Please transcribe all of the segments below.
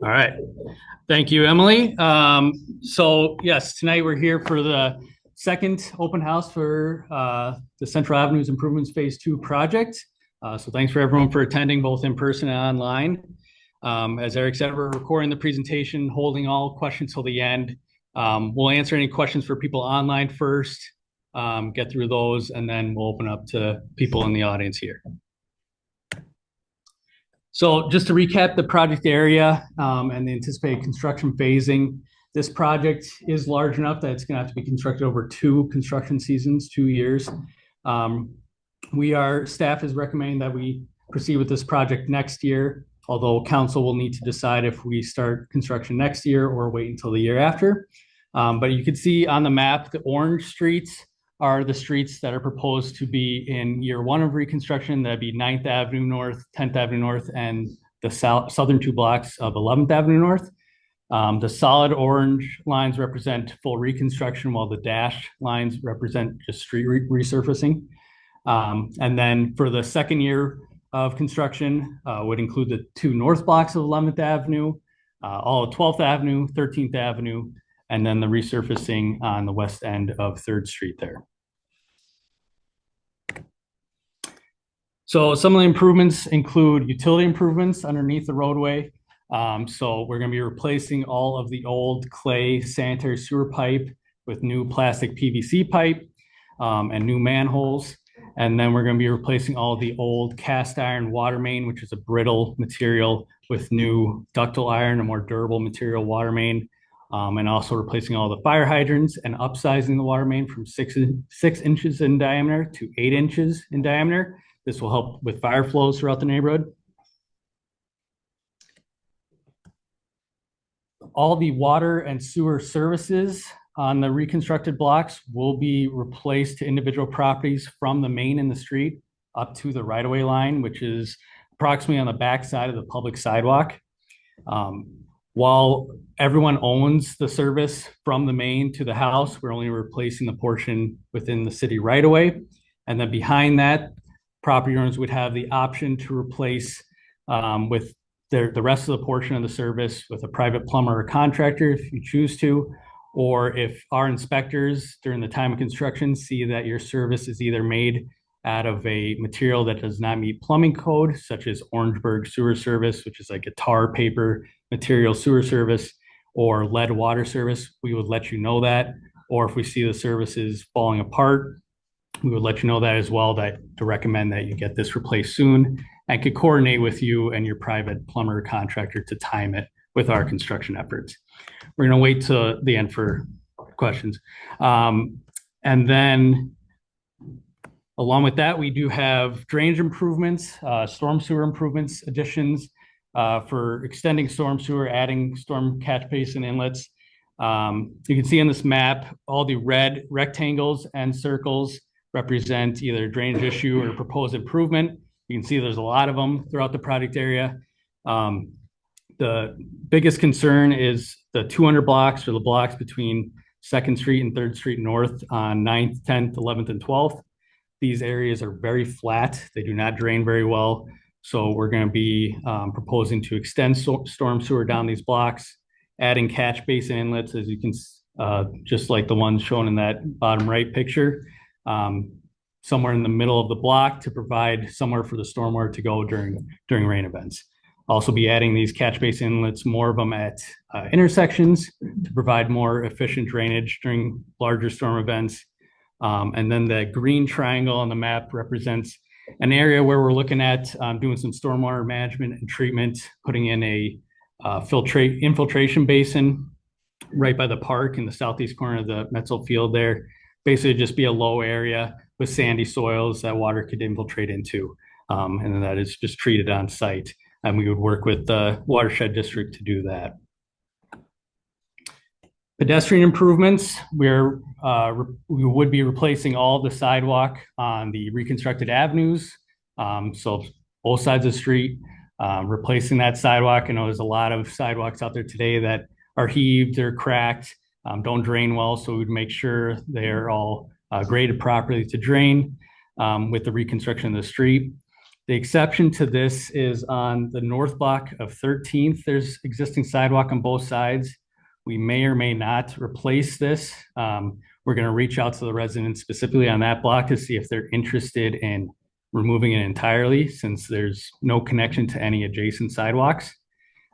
All right. Thank you, Emily. So yes, tonight we're here for the second open house for the Central Avenues Improvements Phase 2 project. So thanks for everyone for attending both in person and online. As Eric said, we're recording the presentation, holding all questions till the end. We'll answer any questions for people online first, get through those, and then we'll open up to people in the audience here. So just to recap the project area and the anticipated construction phasing, this project is large enough that it's going to have to be constructed over two construction seasons, 2 years. Staff is recommending that we proceed with this project next year, although council will need to decide if we start construction next year or wait until the year after. But you can see on the map, the orange streets are the streets that are proposed to be in year one of reconstruction. That'd be 9th Avenue North, 10th Avenue North, and the southern two blocks of 11th Avenue North. The solid orange lines represent full reconstruction, while the dashed lines represent just street resurfacing. And then for the second year of construction, would include the two north blocks of 11th Avenue, all of 12th Avenue, 13th Avenue, and then the resurfacing on the west end of 3rd Street there. So some of the improvements include utility improvements underneath the roadway. So we're going to be replacing all of the old clay sanitary sewer pipe with new plastic PVC pipe and new manholes. And then we're going to be replacing all of the old cast iron water main, which is a brittle material, with new ductile iron, a more durable material water main. And also replacing all the fire hydrants and upsizing the water main from 6 inches in diameter to 8 inches in diameter. This will help with fire flows throughout the neighborhood. All the water and sewer services on the reconstructed blocks will be replaced to individual properties from the main in the street up to the right-of-way line, which is approximately on the back side of the public sidewalk. While everyone owns the service from the main to the house, we're only replacing the portion within the city right-of-way. And then behind that, property owners would have the option to replace with the rest of the portion of the service with a private plumber or contractor if you choose to, or if our inspectors during the time of construction see that your service is either made out of a material that does not meet plumbing code, such as Orangeburg sewer service, which is like a tar paper material sewer service, or lead water service, we would let you know that. Or if we see the service is falling apart, we would let you know that as well, to recommend that you get this replaced soon, and could coordinate with you and your private plumber or contractor to time it with our construction efforts. We're going to wait till the end for questions. And then along with that, we do have drainage improvements, storm sewer improvements, additions for extending storm sewer, adding storm catch basin inlets. You can see on this map, all the red rectangles and circles represent either a drainage issue or proposed improvement. You can see there's a lot of them throughout the project area. The biggest concern is the 200 blocks, or the blocks between 2nd Street and 3rd Street North on 9th, 10th, 11th, and 12th. These areas are very flat. They do not drain very well. So we're going to be proposing to extend storm sewer down these blocks, adding catch basin inlets, as you can, just like the ones shown in that bottom right picture, somewhere in the middle of the block to provide somewhere for the stormwater to go during rain events. Also be adding these catch basin inlets, more of them at intersections, to provide more efficient drainage during larger storm events. And then the green triangle on the map represents an area where we're looking at doing some stormwater management and treatment, putting in a infiltration basin right by the park in the southeast corner of the Metzel field there. Basically just be a low area with sandy soils that water could infiltrate into. And then that is just treated on site. And we would work with the watershed district to do that. Pedestrian improvements, we would be replacing all the sidewalk on the reconstructed avenues. So both sides of the street, replacing that sidewalk. I know there's a lot of sidewalks out there today that are heaved or cracked, don't drain well. So we'd make sure they're all graded properly to drain with the reconstruction of the street. The exception to this is on the north block of 13th. There's existing sidewalk on both sides. We may or may not replace this. We're going to reach out to the residents specifically on that block to see if they're interested in removing it entirely, since there's no connection to any adjacent sidewalks.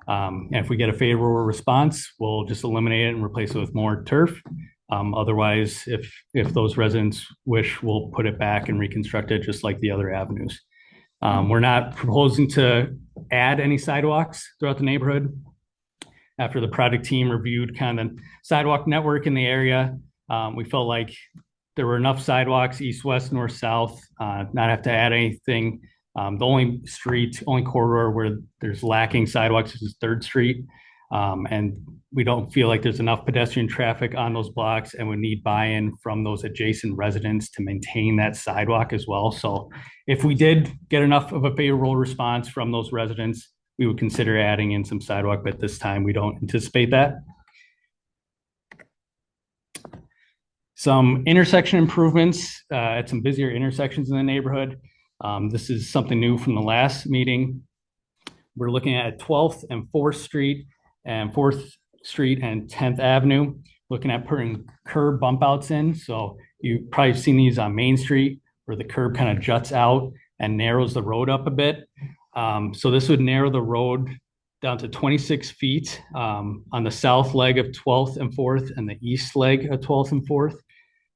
And if we get a favorable response, we'll just eliminate it and replace it with more turf. Otherwise, if those residents wish, we'll put it back and reconstruct it just like the other avenues. We're not proposing to add any sidewalks throughout the neighborhood. After the project team reviewed kind of the sidewalk network in the area, we felt like there were enough sidewalks, east, west, north, south, not have to add anything. The only corridor where there's lacking sidewalks is 3rd Street. And we don't feel like there's enough pedestrian traffic on those blocks, and would need buy-in from those adjacent residents to maintain that sidewalk as well. So if we did get enough of a favorable response from those residents, we would consider adding in some sidewalk, but this time we don't anticipate that. Some intersection improvements at some busier intersections in the neighborhood. This is something new from the last meeting. We're looking at 12th and 4th Street and 4th Street and 10th Avenue, looking at putting curb bump outs in. So you've probably seen these on Main Street where the curb kind of juts out and narrows the road up a bit. So this would narrow the road down to 26 feet on the south leg of 12th and 4th and the east leg of 12th and 4th.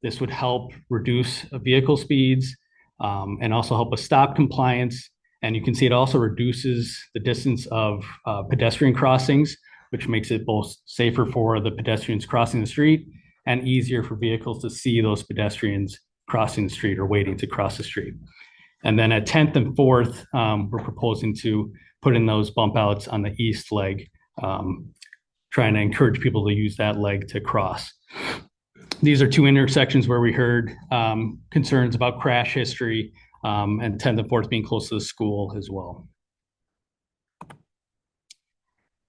This would help reduce vehicle speeds and also help with stop compliance. And you can see it also reduces the distance of pedestrian crossings, which makes it both safer for the pedestrians crossing the street and easier for vehicles to see those pedestrians crossing the street or waiting to cross the street. And then at 10th and 4th, we're proposing to put in those bump outs on the east leg, trying to encourage people to use that leg to cross. These are two intersections where we heard concerns about crash history, and 10th and 4th being close to the school as well.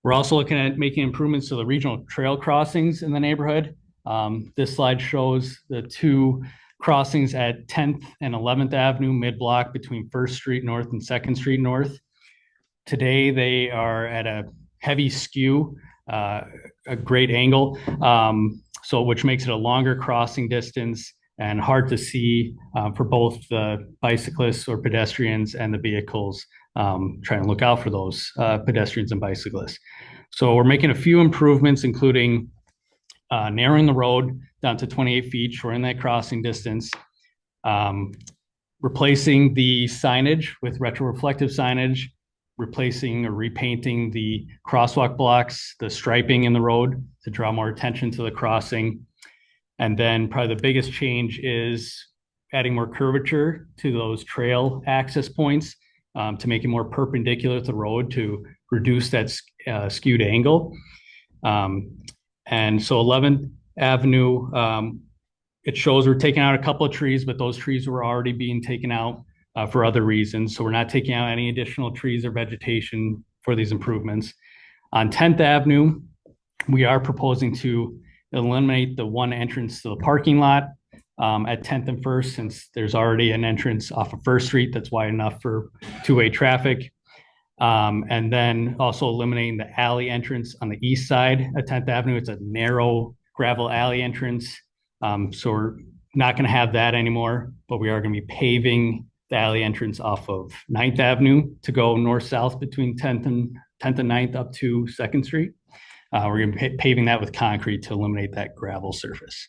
We're also looking at making improvements to the regional trail crossings in the neighborhood. This slide shows the two crossings at 10th and 11th Avenue mid-block between 1st Street North and 2nd Street North. Today, they are at a heavy skew, a great angle, which makes it a longer crossing distance and hard to see for both the bicyclists or pedestrians and the vehicles trying to look out for those pedestrians and bicyclists. So we're making a few improvements, including narrowing the road down to 28 feet, shortening that crossing distance, replacing the signage with retroreflective signage, replacing or repainting the crosswalk blocks, the striping in the road to draw more attention to the crossing. And then probably the biggest change is adding more curvature to those trail access points to make it more perpendicular to the road to reduce that skewed angle. And so 11th Avenue, it shows we're taking out a couple of trees, but those trees were already being taken out for other reasons. So we're not taking out any additional trees or vegetation for these improvements. On 10th Avenue, we are proposing to eliminate the one entrance to the parking lot at 10th and 1st, since there's already an entrance off of 1st Street that's wide enough for two-way traffic. And then also eliminating the alley entrance on the east side at 10th Avenue. It's a narrow gravel alley entrance. So we're not going to have that anymore, but we are going to be paving the alley entrance off of 9th Avenue to go north-south between 10th and 9th up to 2nd Street. We're going to be paving that with concrete to eliminate that gravel surface.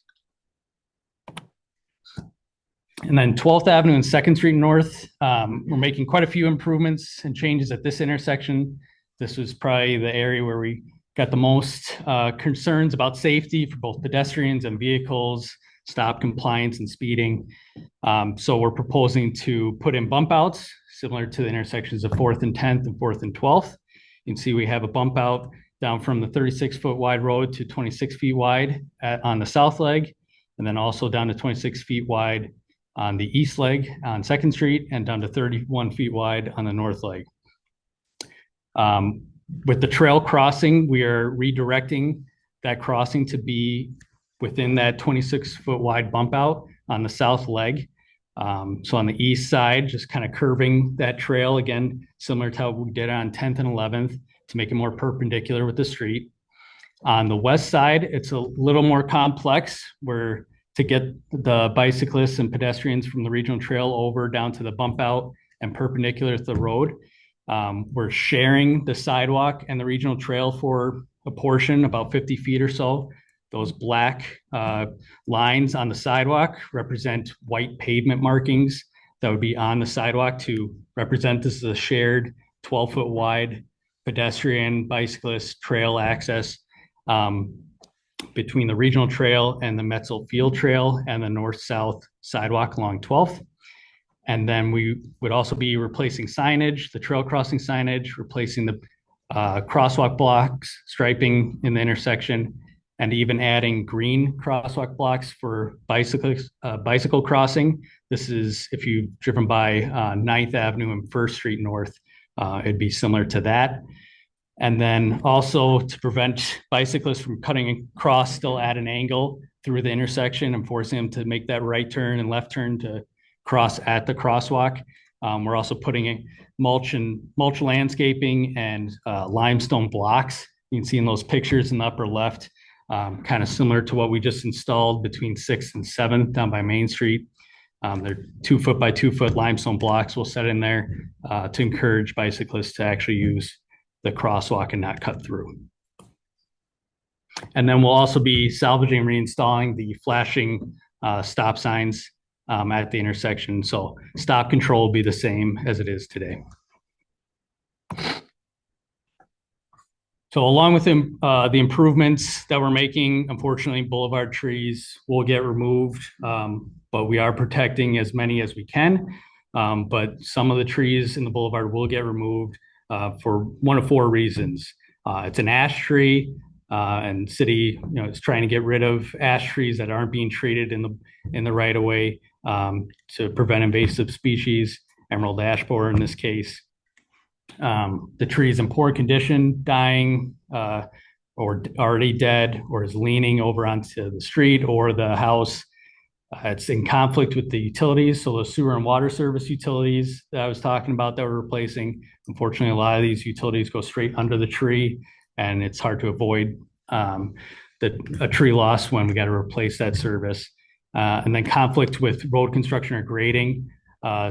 And then 12th Avenue and 2nd Street North, we're making quite a few improvements and changes at this intersection. This was probably the area where we got the most concerns about safety for both pedestrians and vehicles, stop compliance and speeding. So we're proposing to put in bump outs similar to the intersections of 4th and 10th and 4th and 12th. You can see we have a bump out down from the 36-foot wide road to 26 feet wide on the south leg, and then also down to 26 feet wide on the east leg on 2nd Street, and down to 31 feet wide on the north leg. With the trail crossing, we are redirecting that crossing to be within that 26-foot wide bump out on the south leg. So on the east side, just kind of curving that trail again, similar to how we did on 10th and 11th to make it more perpendicular with the street. On the west side, it's a little more complex where to get the bicyclists and pedestrians from the regional trail over down to the bump out and perpendicular to the road. We're sharing the sidewalk and the regional trail for a portion, about 50 feet or so. Those black lines on the sidewalk represent white pavement markings that would be on the sidewalk to represent this is a shared 12-foot wide pedestrian, bicyclist trail access between the regional trail and the Metzel Field Trail and the north-south sidewalk along 12th. And then we would also be replacing signage, the trail crossing signage, replacing the crosswalk blocks, striping in the intersection, and even adding green crosswalk blocks for bicycle crossing. This is if you've driven by 9th Avenue and 1st Street North, it'd be similar to that. And then also to prevent bicyclists from cutting across still at an angle through the intersection and forcing them to make that right turn and left turn to cross at the crosswalk. We're also putting in mulch landscaping and limestone blocks. You can see in those pictures in the upper left, kind of similar to what we just installed between 6th and 7th down by Main Street. They're 2-foot by 2-foot limestone blocks we'll set in there to encourage bicyclists to actually use the crosswalk and not cut through. And then we'll also be salvaging and reinstalling the flashing stop signs at the intersection. So stop control will be the same as it is today. So along with the improvements that we're making, unfortunately, boulevard trees will get removed, but we are protecting as many as we can. But some of the trees in the boulevard will get removed for one of 4 reasons. It's an ash tree, and city, is trying to get rid of ash trees that aren't being treated in the right of way to prevent invasive species, emerald ash borer in this case. The tree is in poor condition, dying, or already dead, or is leaning over onto the street or the house. It's in conflict with the utilities. So the sewer and water service utilities that I was talking about that we're replacing, unfortunately, a lot of these utilities go straight under the tree, and it's hard to avoid a tree loss when we got to replace that service. And then conflict with road construction or grading.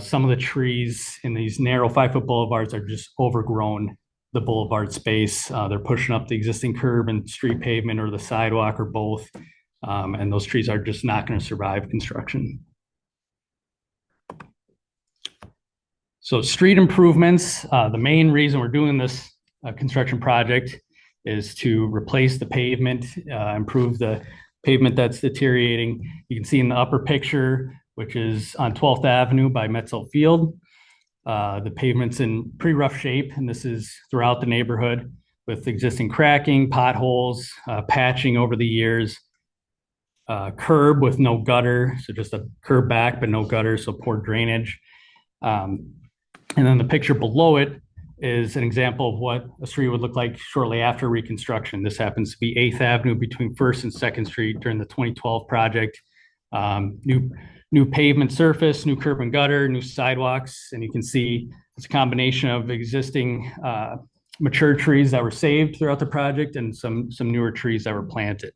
Some of the trees in these narrow 5-foot boulevards are just overgrown the boulevard space. They're pushing up the existing curb and street pavement or the sidewalk or both. And those trees are just not going to survive construction. So street improvements, the main reason we're doing this construction project is to replace the pavement, improve the pavement that's deteriorating. You can see in the upper picture, which is on 12th Avenue by Metzel Field, the pavement's in pretty rough shape, and this is throughout the neighborhood with existing cracking, potholes, patching over the years. Curb with no gutter, so just a curb back, but no gutter, so poor drainage. And then the picture below it is an example of what a street would look like shortly after reconstruction. This happens to be 8th Avenue between 1st and 2nd Street during the 2012 project. New pavement surface, new curb and gutter, new sidewalks, and you can see it's a combination of existing mature trees that were saved throughout the project and some newer trees that were planted.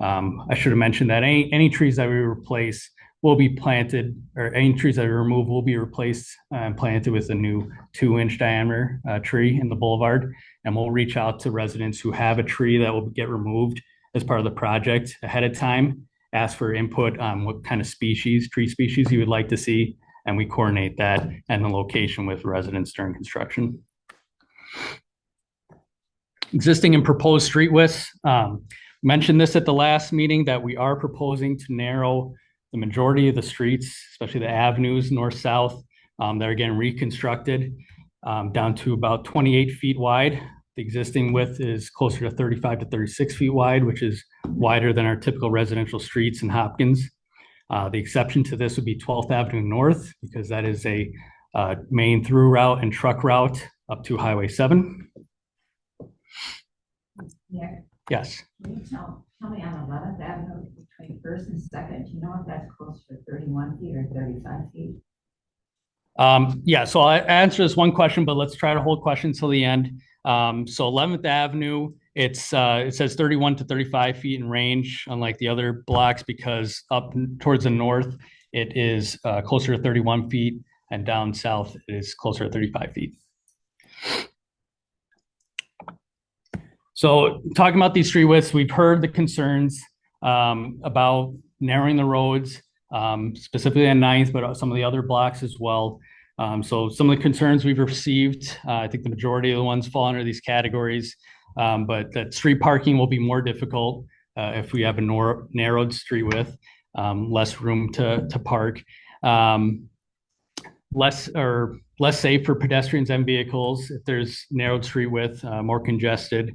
I should have mentioned that any trees that we replace will be planted, or any trees that we remove will be replaced and planted with a new 2-inch diameter tree in the boulevard. And we'll reach out to residents who have a tree that will get removed as part of the project ahead of time, ask for input on what kind of tree species you would like to see, and we coordinate that and the location with residents during construction. Existing and proposed street widths. Mentioned this at the last meeting that we are proposing to narrow the majority of the streets, especially the avenues north-south, that are getting reconstructed down to about 28 feet wide. The existing width is closer to 35 to 36 feet wide, which is wider than our typical residential streets in Hopkins. The exception to this would be 12th Avenue North, because that is a main through route and truck route up to Highway 7. Yeah. Yes. Can you tell me on 11th Avenue, the between first and second, do you know if that's closer to 31 feet or 35 feet? Yeah, so I'll answer this one question, but let's try to hold questions till the end. So 11th Avenue, it says 31 to 35 feet in range, unlike the other blocks, because up towards the north, it is closer to 31 feet, and down south, it is closer to 35 feet. So talking about these street widths, we've heard the concerns about narrowing the roads, specifically on 9th, but some of the other blocks as well. So some of the concerns we've received, I think the majority of the ones fall under these categories, but that street parking will be more difficult if we have a narrowed street width, less room to park, less safe for pedestrians and vehicles if there's narrowed street width, more congested.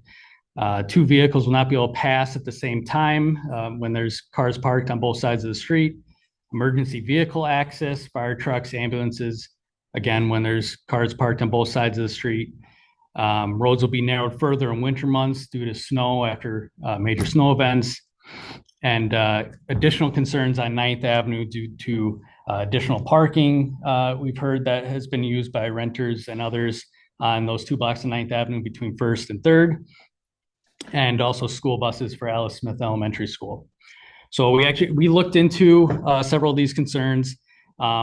Two vehicles will not be able to pass at the same time when there's cars parked on both sides of the street. Emergency vehicle access, fire trucks, ambulances, again, when there's cars parked on both sides of the street. Roads will be narrowed further in winter months due to snow after major snow events. And additional concerns on 9th Avenue due to additional parking. We've heard that has been used by renters and others on those two blocks of 9th Avenue between 1st and 3rd. And also school buses for Alice Smith Elementary School. So we looked into several of these concerns,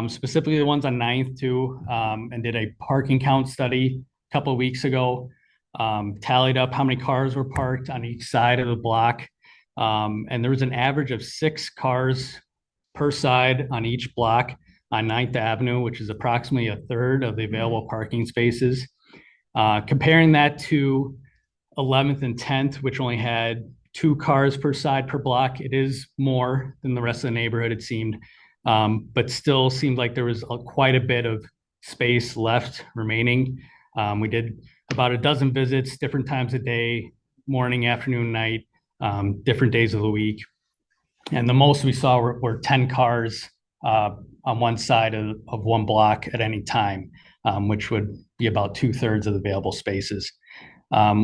specifically the ones on 9th too, and did a parking count study a couple of weeks ago, tallied up how many cars were parked on each side of the block. And there was an average of 6 cars per side on each block on 9th Avenue, which is approximately a third of the available parking spaces. Comparing that to 11th and 10th, which only had 2 cars per side per block. It is more than the rest of the neighborhood, it seemed, but still seemed like there was quite a bit of space left remaining. We did about a dozen visits, different times of day, morning, afternoon, night, different days of the week. And the most we saw were 10 cars on one side of one block at any time, which would be about 2/3 of the available spaces.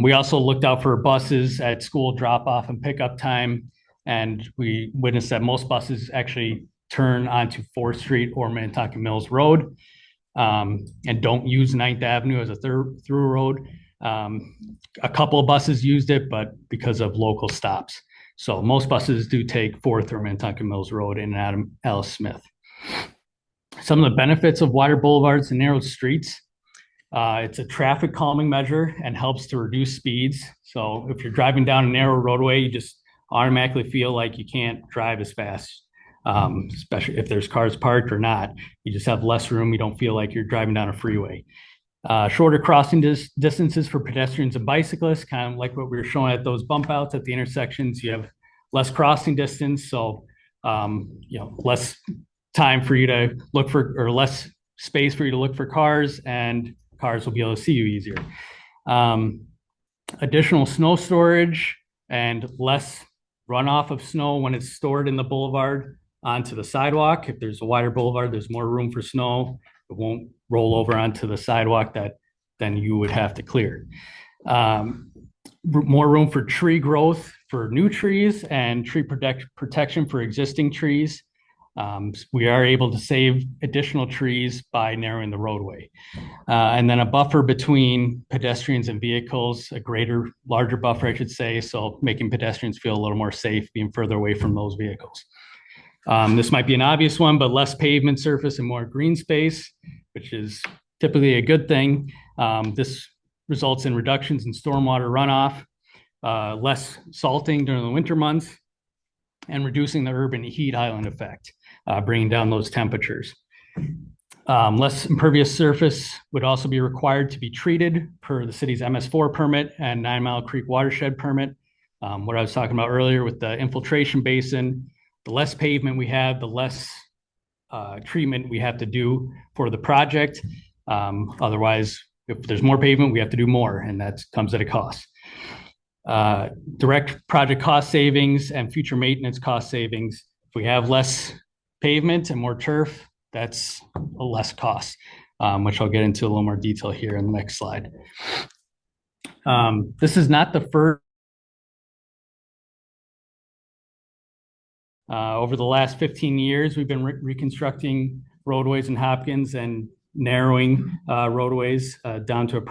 We also looked out for buses at school drop-off and pickup time, and we witnessed that most buses actually turn onto 4th Street or Minnetonka Mills Road and don't use 9th Avenue as a through road. A couple of buses used it, but because of local stops. So most buses do take 4th or Minnetonka Mills Road in and out of Alice Smith. Some of the benefits of wider boulevards and narrow streets. It's a traffic calming measure and helps to reduce speeds. So if you're driving down a narrow roadway, you just automatically feel like you can't drive as fast, especially if there's cars parked or not. You just have less room. You don't feel like you're driving down a freeway. Shorter crossing distances for pedestrians and bicyclists, kind of like what we were showing at those bump outs at the intersections. You have less crossing distance, so less time for you to look for, or less space for you to look for cars, and cars will be able to see you easier. Additional snow storage and less runoff of snow when it's stored in the boulevard onto the sidewalk. If there's a wider boulevard, there's more room for snow. It won't roll over onto the sidewalk that then you would have to clear. More room for tree growth for new trees and tree protection for existing trees. We are able to save additional trees by narrowing the roadway. And then a buffer between pedestrians and vehicles, larger buffer, I should say, so making pedestrians feel a little more safe being further away from those vehicles. This might be an obvious one, but less pavement surface and more green space, which is typically a good thing. This results in reductions in stormwater runoff, less salting during the winter months, and reducing the urban heat island effect, bringing down those temperatures. Less impervious surface would also be required to be treated per the city's MS4 permit and 9 Mile Creek watershed permit. What I was talking about earlier with the infiltration basin, the less pavement we have, the less treatment we have to do for the project. Otherwise, if there's more pavement, we have to do more, and that comes at a cost. Direct project cost savings and future maintenance cost savings. If we have less pavement and more turf, that's a less cost, which I'll get into a little more detail here in the next slide. This is not the first Over the last 15 years, we've been reconstructing roadways in Hopkins and narrowing roadways down to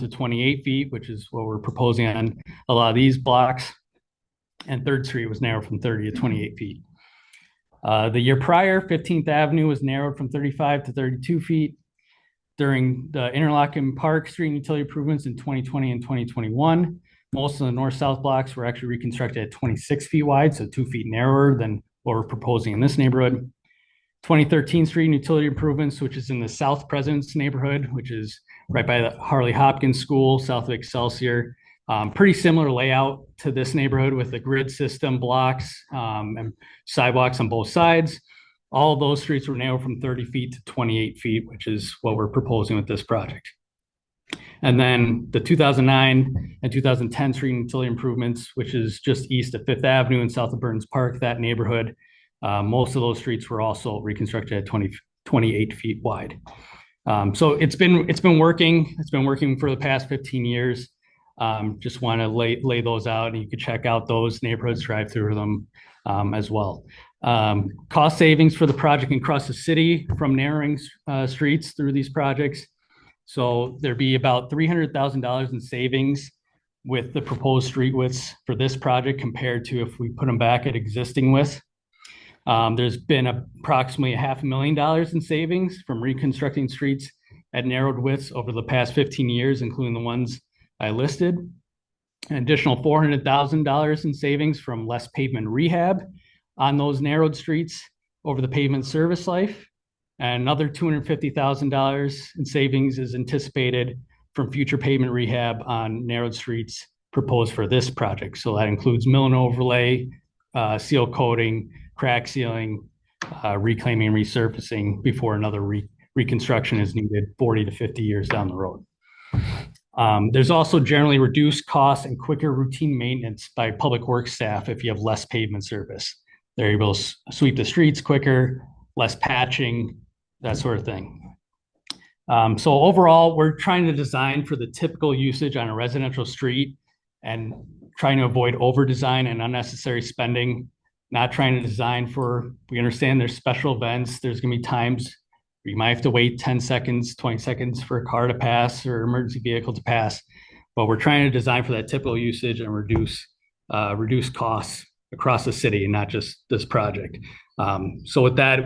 28 feet, which is what we're proposing on a lot of these blocks. And Third Street was narrowed from 30 to 28 feet. The year prior, 15th Avenue was narrowed from 35 to 32 feet. During the Interlochen Park Street utility improvements in 2020 and 2021, most of the north-south blocks were actually reconstructed at 26 feet wide, so 2 feet narrower than what we're proposing in this neighborhood. 2013 Street utility improvements, which is in the South President's neighborhood, which is right by the Harley Hopkins School, south of Excelsior. Pretty similar layout to this neighborhood with the grid system blocks and sidewalks on both sides. All of those streets were narrowed from 30 feet to 28 feet, which is what we're proposing with this project. And then the 2009 and 2010 street utility improvements, which is just east of Fifth Avenue and south of Burns Park, that neighborhood. Most of those streets were also reconstructed at 28 feet wide. So it's been working. It's been working for the past 15 years. Just want to lay those out, and you could check out those neighborhoods, drive through them as well. Cost savings for the project across the city from narrowing streets through these projects. So there'd be about $300,000 in savings with the proposed street widths for this project compared to if we put them back at existing widths. There's been approximately $500,000 in savings from reconstructing streets at narrowed widths over the past 15 years, including the ones I listed. An additional $400,000 in savings from less pavement rehab on those narrowed streets over the pavement service life. And another $250,000 in savings is anticipated from future pavement rehab on narrowed streets proposed for this project. So that includes mill and overlay, seal coating, crack sealing, reclaiming and resurfacing before another reconstruction is needed 40 to 50 years down the road. There's also generally reduced costs and quicker routine maintenance by public works staff if you have less pavement service. They're able to sweep the streets quicker, less patching, that sort of thing. So overall, we're trying to design for the typical usage on a residential street and trying to avoid over design and unnecessary spending. Not trying to design for, we understand there's special events. There's going to be times where you might have to wait 10 seconds, 20 seconds for a car to pass or emergency vehicle to pass. But we're trying to design for that typical usage and reduce costs across the city and not just this project. So with that,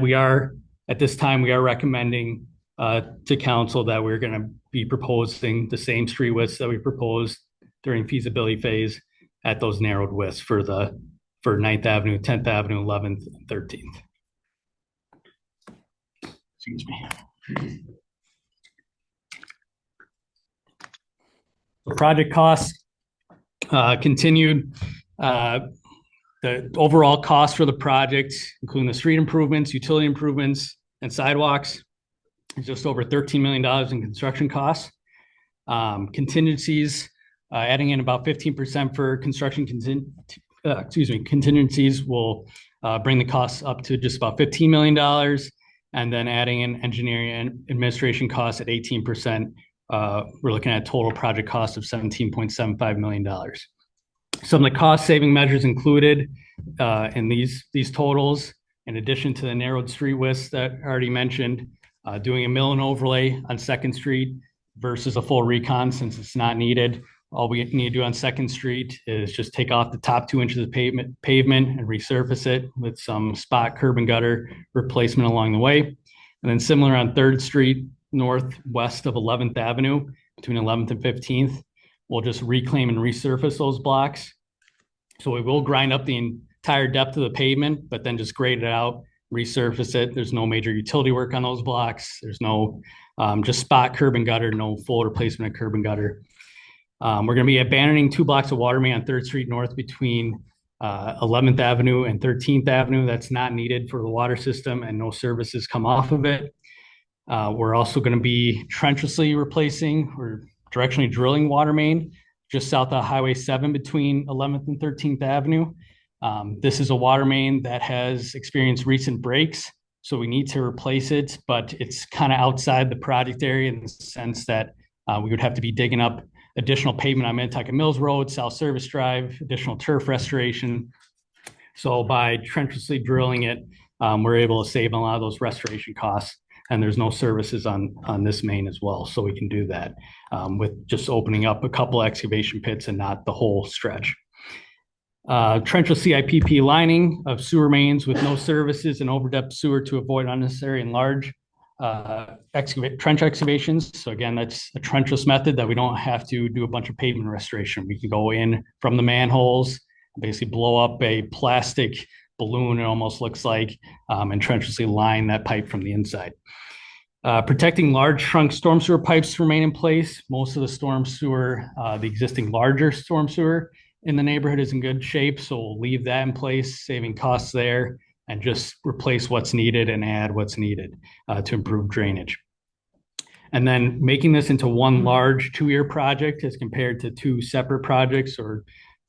at this time, we are recommending to council that we're going to be proposing the same street widths that we proposed during feasibility phase at those narrowed widths for 9th Avenue, 10th Avenue, 11th, and 13th. Excuse me. The project costs continued. The overall cost for the project, including the street improvements, utility improvements, and sidewalks, is just over $13 million in construction costs. Contingencies, adding in about 15% for construction contingencies will bring the costs up to just about $15 million. And then adding in engineering and administration costs at 18%, we're looking at a total project cost of $17.75 million. Some of the cost saving measures included in these totals, in addition to the narrowed street widths that I already mentioned, doing a mill and overlay on 2nd Street versus a full recon since it's not needed. All we need to do on 2nd Street is just take off the top 2 inches of pavement and resurface it with some spot curb and gutter replacement along the way. And then similar on 3rd Street, northwest of 11th Avenue, between 11th and 15th, we'll just reclaim and resurface those blocks. So we will grind up the entire depth of the pavement, but then just grade it out, resurface it. There's no major utility work on those blocks. There's no just spot curb and gutter, no full replacement of curb and gutter. We're going to be abandoning 2 blocks of water main on 3rd Street North between 11th Avenue and 13th Avenue. That's not needed for the water system and no services come off of it. We're also going to be trenchlessly replacing or directionally drilling water main just south of Highway 7 between 11th and 13th Avenue. This is a water main that has experienced recent breaks, so we need to replace it, but it's kind of outside the project area in the sense that we would have to be digging up additional pavement on Minnetonka Mills Road, South Service Drive, additional turf restoration. So by trenchlessly drilling it, we're able to save a lot of those restoration costs. And there's no services on this main as well. So we can do that with just opening up a couple excavation pits and not the whole stretch. Trenchless CIPP lining of sewer mains with no services and overdepth sewer to avoid unnecessary and large trench excavations. So again, that's a trenchless method that we don't have to do a bunch of pavement restoration. We can go in from the manholes, basically blow up a plastic balloon, it almost looks like, and trenchlessly line that pipe from the inside. Protecting large trunk storm sewer pipes remain in place. Most of the storm sewer, the existing larger storm sewer in the neighborhood is in good shape, so we'll leave that in place, saving costs there, and just replace what's needed and add what's needed to improve drainage. And then making this into one large 2-year project as compared to 2 separate projects or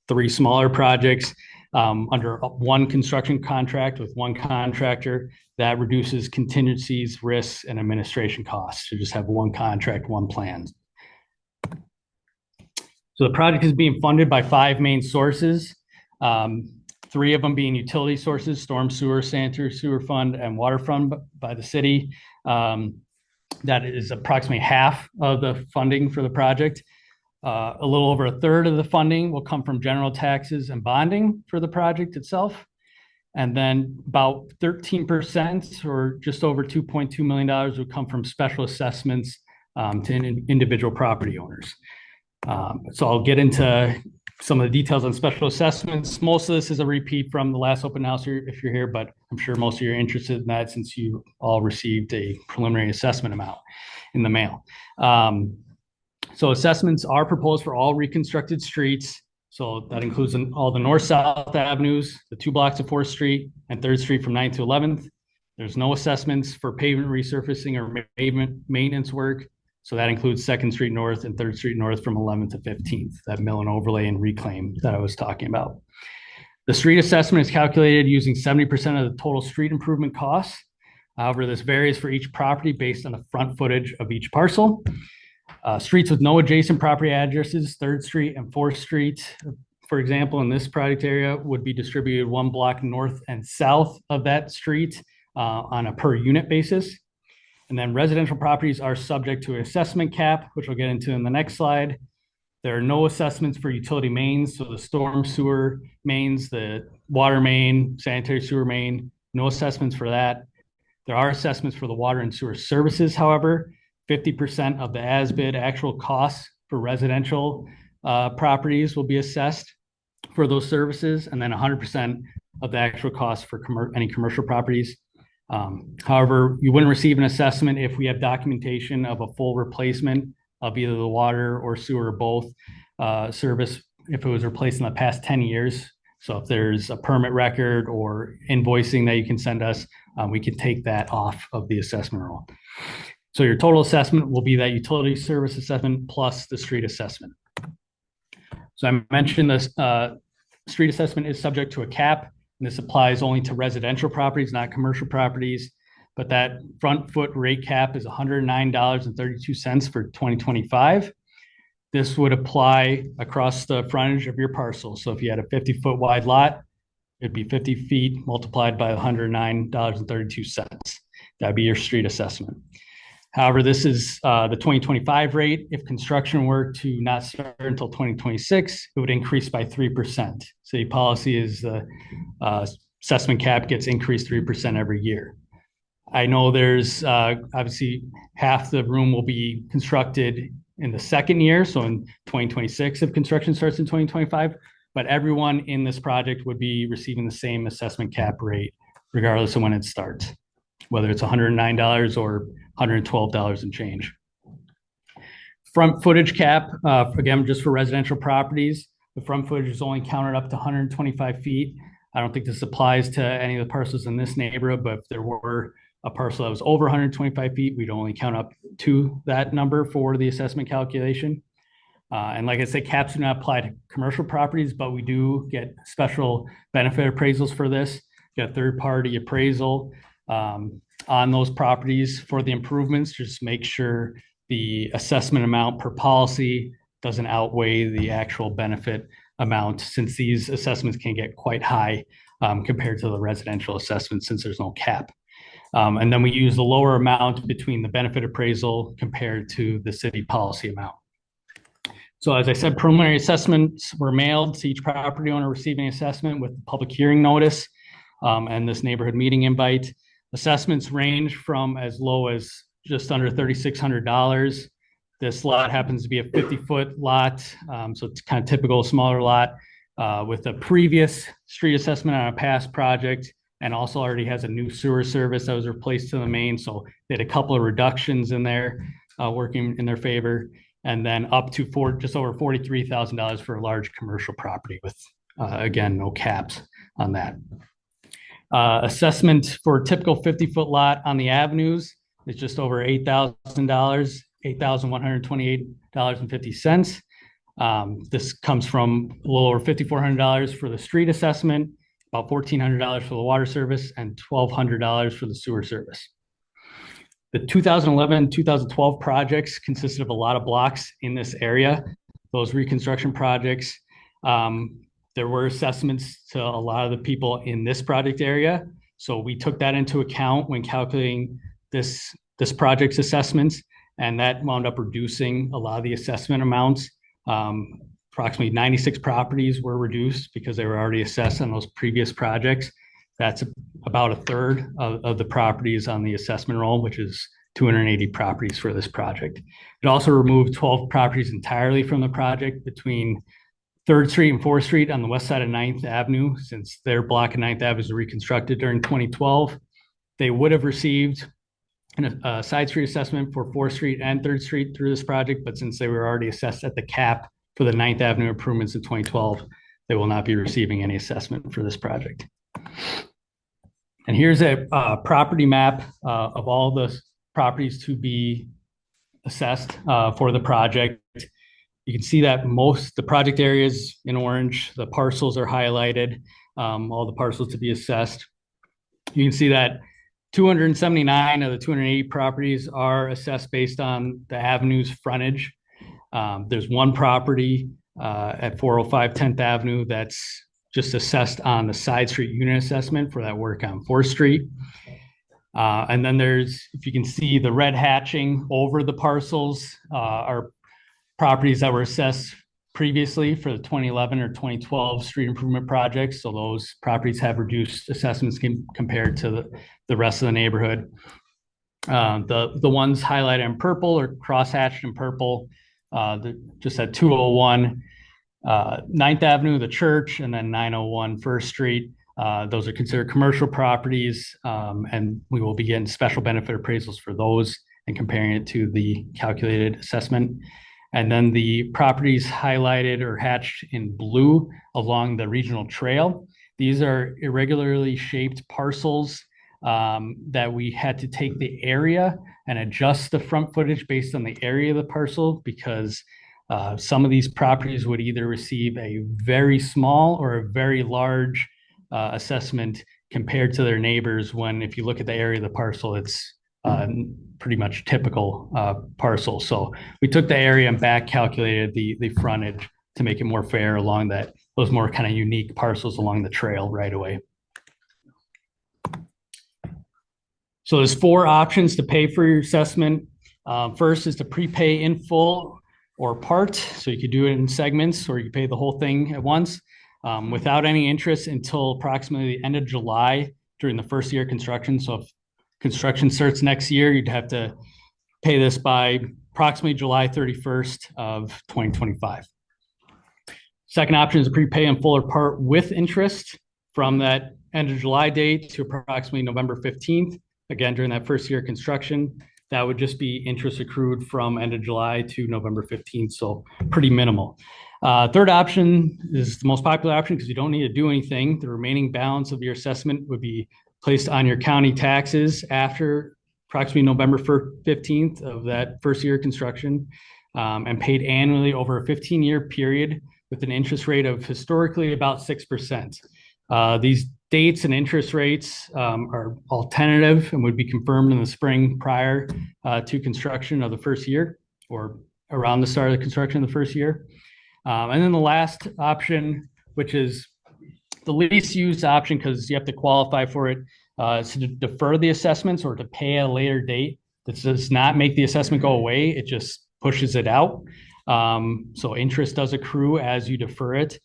3 smaller projects under one construction contract with one contractor, that reduces contingencies, risks, and administration costs to just have one contract, one plan. So the project is being funded by 5 main sources, 3 of them being utility sources: storm sewer, sanitary sewer fund, and water fund by the city. That is approximately half of the funding for the project. A little over a third of the funding will come from general taxes and bonding for the project itself. And then about 13%, or just over $2.2 million, will come from special assessments to individual property owners. So I'll get into some of the details on special assessments. Most of this is a repeat from the last open house if you're here, but I'm sure most of you are interested in that since you all received a preliminary assessment amount in the mail. So assessments are proposed for all reconstructed streets. So that includes all the north-south avenues, the 2 blocks of 4th Street and 3rd Street from 9th to 11th. There's no assessments for pavement resurfacing or pavement maintenance work. So that includes 2nd Street North and 3rd Street North from 11th to 15th, that mill and overlay and reclaim that I was talking about. The street assessment is calculated using 70% of the total street improvement costs. However, this varies for each property based on the front footage of each parcel. Streets with no adjacent property addresses, 3rd Street and 4th Street, for example, in this project area, would be distributed 1 block north and south of that street on a per unit basis. And then residential properties are subject to an assessment cap, which we'll get into in the next slide. There are no assessments for utility mains, so the storm sewer mains, the water main, sanitary sewer main, no assessments for that. There are assessments for the water and sewer services, however. 50% of the as-bid actual costs for residential properties will be assessed for those services, and then 100% of the actual costs for any commercial properties. However, you wouldn't receive an assessment if we have documentation of a full replacement of either the water or sewer or both service if it was replaced in the past 10 years. So if there's a permit record or invoicing that you can send us, we can take that off of the assessment roll. So your total assessment will be that utility service assessment plus the street assessment. So I mentioned this street assessment is subject to a cap, and this applies only to residential properties, not commercial properties. But that front foot rate cap is $109.32 for 2025. This would apply across the frontage of your parcel. So if you had a 50-foot wide lot, it'd be 50 feet multiplied by $109.32. That'd be your street assessment. However, this is the 2025 rate. If construction were to not start until 2026, it would increase by 3%. City policy is the assessment cap gets increased 3% every year. I know there's obviously half the room will be constructed in the second year, so in 2026 if construction starts in 2025, but everyone in this project would be receiving the same assessment cap rate regardless of when it starts, whether it's $109 or $112 and change. Front footage cap, again, just for residential properties, the front footage is only counted up to 125 feet. I don't think this applies to any of the parcels in this neighborhood, but if there were a parcel that was over 125 feet, we'd only count up to that number for the assessment calculation. And like I said, caps do not apply to commercial properties, but we do get special benefit appraisals for this. Get third-party appraisal on those properties for the improvements. Just make sure the assessment amount per policy doesn't outweigh the actual benefit amount, since these assessments can get quite high compared to the residential assessment, since there's no cap. And then we use the lower amount between the benefit appraisal compared to the city policy amount. So as I said, preliminary assessments were mailed to each property owner receiving assessment with the public hearing notice and this neighborhood meeting invite. Assessments range from as low as just under $3,600. This lot happens to be a 50-foot lot, so it's kind of typical smaller lot with a previous street assessment on a past project, and also already has a new sewer service that was replaced to the main. So they had a couple of reductions in there working in their favor. And then up to just over $43,000 for a large commercial property with, again, no caps on that. Assessment for a typical 50-foot lot on the avenues is just over $8,000, $8,128.50. This comes from a little over $5,400 for the street assessment, about $1,400 for the water service, and $1,200 for the sewer service. The 2011, 2012 projects consisted of a lot of blocks in this area. Those reconstruction projects, there were assessments to a lot of the people in this project area. So we took that into account when calculating this project's assessments, and that wound up reducing a lot of the assessment amounts. Approximately 96 properties were reduced because they were already assessed on those previous projects. That's about a third of the properties on the assessment roll, which is 280 properties for this project. It also removed 12 properties entirely from the project between 3rd Street and 4th Street on the west side of 9th Avenue, since their block of 9th Avenue was reconstructed during 2012. They would have received a side street assessment for 4th Street and 3rd Street through this project, but since they were already assessed at the cap for the 9th Avenue improvements in 2012, they will not be receiving any assessment for this project. And here's a property map of all the properties to be assessed for the project. You can see that the project areas in orange, the parcels are highlighted, all the parcels to be assessed. You can see that 279 of the 280 properties are assessed based on the avenue's frontage. There's one property at 405 10th Avenue that's just assessed on the side street unit assessment for that work on 4th Street. And then if you can see the red hatching over the parcels are properties that were assessed previously for the 2011 or 2012 street improvement projects. So those properties have reduced assessments compared to the rest of the neighborhood. The ones highlighted in purple or cross-hatched in purple, just at 201 9th Avenue, the church, and then 901 1st Street. Those are considered commercial properties, and we will be getting special benefit appraisals for those and comparing it to the calculated assessment. And then the properties highlighted or hatched in blue along the regional trail. These are irregularly shaped parcels that we had to take the area and adjust the front footage based on the area of the parcel, because some of these properties would either receive a very small or a very large assessment compared to their neighbors, when if you look at the area of the parcel, it's pretty much typical parcel. So we took the area and back calculated the frontage to make it more fair along those more kind of unique parcels along the trail right away. So there's 4 options to pay for your assessment. First is to prepay in full or part. So you could do it in segments, or you pay the whole thing at once without any interest until approximately the end of July during the first year of construction. So if construction starts next year, you'd have to pay this by approximately July 31st of 2025. Second option is to prepay in full or part with interest from that end of July date to approximately November 15th. Again, during that first year of construction, that would just be interest accrued from end of July to November 15th, so pretty minimal. Third option is the most popular option because you don't need to do anything. The remaining balance of your assessment would be placed on your county taxes after approximately November 15th of that first year of construction. and paid annually over a 15-year period with an interest rate of historically about 6%. These dates and interest rates are all tentative and would be confirmed in the spring prior to construction of the first year or around the start of the construction of the first year. And then the last option, which is the least used option because you have to qualify for it, is to defer the assessments or to pay at a later date. This does not make the assessment go away. It just pushes it out. So interest does accrue as you defer it.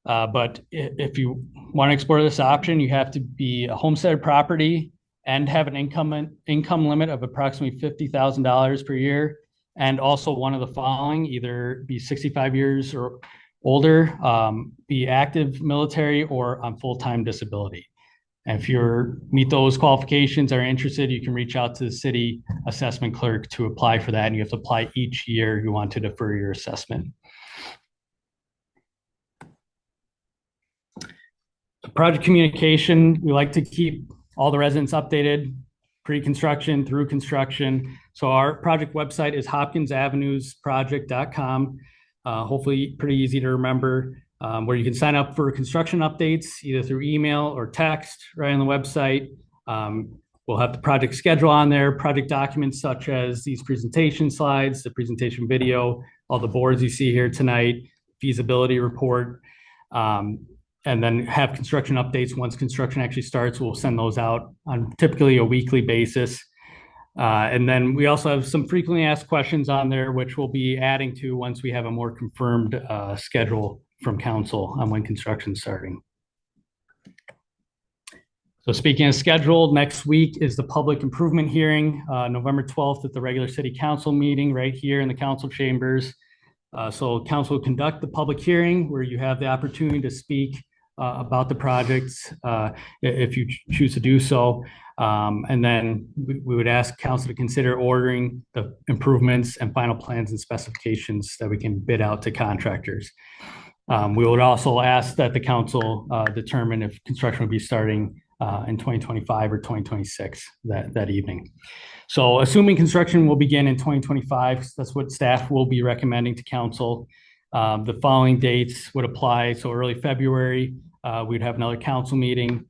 But if you want to explore this option, you have to be a homestead property and have an income limit of approximately $50,000 per year. And also one of the following, either be 65 years or older, be active military or on full-time disability. And if you meet those qualifications, are interested, you can reach out to the city assessment clerk to apply for that. And you have to apply each year you want to defer your assessment. Project communication, we like to keep all the residents updated pre-construction through construction. So our project website is hopkinsavenuesproject.com. Hopefully pretty easy to remember, where you can sign up for construction updates either through email or text right on the website. We'll have the project schedule on there, project documents such as these presentation slides, the presentation video, all the boards you see here tonight, feasibility report, and then have construction updates. Once construction actually starts, we'll send those out on typically a weekly basis. And then we also have some frequently asked questions on there, which we'll be adding to once we have a more confirmed schedule from council on when construction's starting. So speaking of schedule, next week is the public improvement hearing, November 12th at the regular city council meeting right here in the council chambers. So council will conduct the public hearing where you have the opportunity to speak about the projects if you choose to do so. And then we would ask council to consider ordering the improvements and final plans and specifications that we can bid out to contractors. We would also ask that the council determine if construction would be starting in 2025 or 2026 that evening. So assuming construction will begin in 2025, that's what staff will be recommending to council. The following dates would apply. So early February, we'd have another council meeting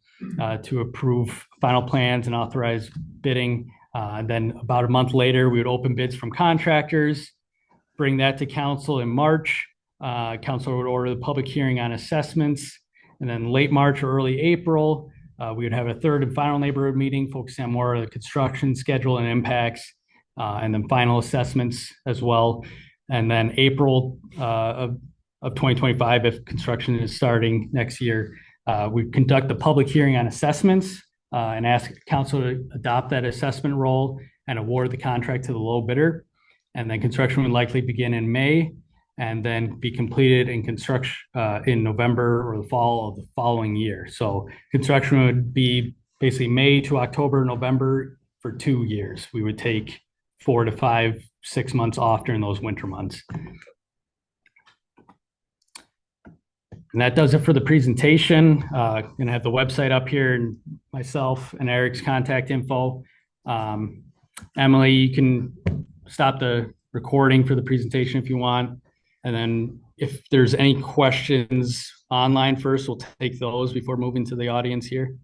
to approve final plans and authorize bidding. Then about a month later, we would open bids from contractors, bring that to council in March. Council would order the public hearing on assessments. And then late March or early April, we would have a third and final neighborhood meeting focusing on more of the construction schedule and impacts, and then final assessments as well. And then April of 2025, if construction is starting next year, we conduct the public hearing on assessments and ask council to adopt that assessment role and award the contract to the low bidder. And then construction would likely begin in May and then be completed in construction in November or the fall of the following year. So construction would be basically May to October, November for 2 years. We would take 4 to 5, 6 months off during those winter months. And that does it for the presentation. Gonna have the website up here and myself and Eric's contact info. Emily, you can stop the recording for the presentation if you want. And then if there's any questions online first, we'll take those before moving to the audience here.